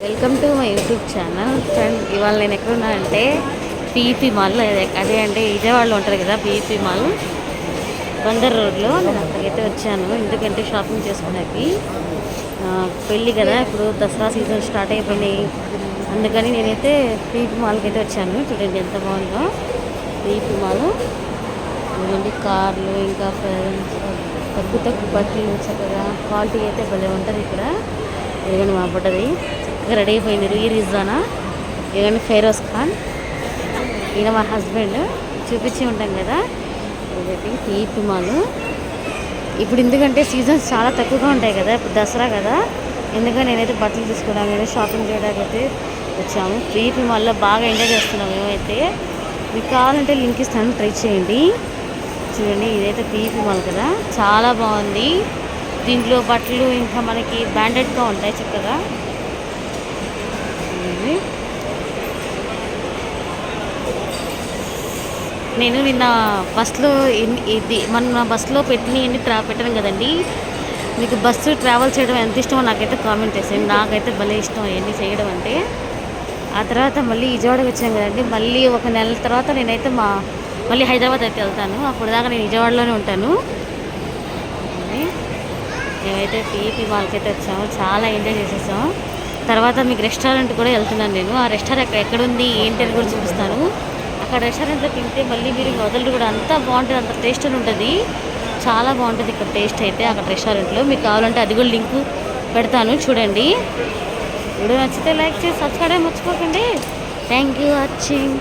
Welcome to my YouTube channel friend. ఇవాళ నేను ఎక్కడున్నానంటే PEP mall. అదే అంటే విజయవాడలో ఉంటుంది కదా పీఈపీ మాల్, బందర్ రోడ్లో. నేను అక్కడికైతే వచ్చాను ఎందుకంటే షాపింగ్ చేసుకునేకి. పెళ్ళి కదా, ఇప్పుడు దసరా సీజన్ స్టార్ట్ అయిపోయినాయి, అందుకని నేనైతే పీఈపీ మాల్కి అయితే వచ్చాను. చూడండి ఎంత బాగుందో పీఈపీ మాల్. ఇదిగోండి కార్లు, ఇంకా తక్కువ తక్కువ బట్టలు చక్కగా క్వాలిటీ అయితే భలే ఉంటుంది ఇక్కడ. ఇదిగోండి మా బుడ్డది చక్కగా రెడీ అయిపోయింది. ఈ రిజానా, ఇదిగోండి ఫైరోజ్ ఖాన్, ఈయన మా హస్బెండ్. చూపించి ఉంటాం కదా. ఇదైతే పీఈపీ మాల్. ఇప్పుడు ఎందుకంటే సీజన్స్ చాలా తక్కువగా ఉంటాయి కదా, ఇప్పుడు దసరా కదా, ఎందుకని నేనైతే బట్టలు తీసుకోవడానికి షాపింగ్ చేయడానికి అయితే వచ్చాము. పీఈపీ మాల్లో బాగా ఎంజాయ్ చేస్తున్నాం మేమైతే. మీకు కావాలంటే లింక్ ఇస్తాను, ట్రై చేయండి. చూడండి ఇదైతే పీఈపీ మాల్ కదా, చాలా బాగుంది. దీంట్లో బట్టలు ఇంకా మనకి బ్రాండెడ్గా ఉంటాయి చక్కగా. నేను నిన్న బస్సులో ఇది మన బస్సులో ఎన్ని పెట్టాను కదండి. మీకు బస్సు ట్రావెల్ చేయడం ఎంత ఇష్టమో నాకైతే కామెంట్ చేసేయండి. నాకైతే భలే ఇష్టం అవన్నీ చేయడం అంటే. ఆ తర్వాత మళ్ళీ విజయవాడకి వచ్చాను కదండి, మళ్ళీ ఒక నెల తర్వాత నేనైతే మళ్ళీ హైదరాబాద్ అయితే వెళ్తాను. అప్పుడు దాకా నేను విజయవాడలోనే ఉంటాను. మేమైతే పీఈపీ మాల్కి అయితే వచ్చాము, చాలా ఎంజాయ్ చేసేసాము. తర్వాత మీకు రెస్టారెంట్ కూడా వెళ్తున్నాను నేను. ఆ రెస్టారెంట్ ఎక్కడుంది ఏంటి అని కూడా చూపిస్తాను. అక్కడ రెస్టారెంట్లో తింటే మళ్ళీ మీరు వదలరు కూడా, అంతా బాగుంటుంది, అంత టేస్ట్ అని ఉంటుంది. చాలా బాగుంటుంది ఇక్కడ టేస్ట్ అయితే అక్కడ రెస్టారెంట్లో. మీకు కావాలంటే అది కూడా లింక్ పెడతాను, చూడండి. వీడియో నచ్చితే లైక్ చేసి సబ్స్క్రైబ్ మర్చిపోకండి. Thank you watching.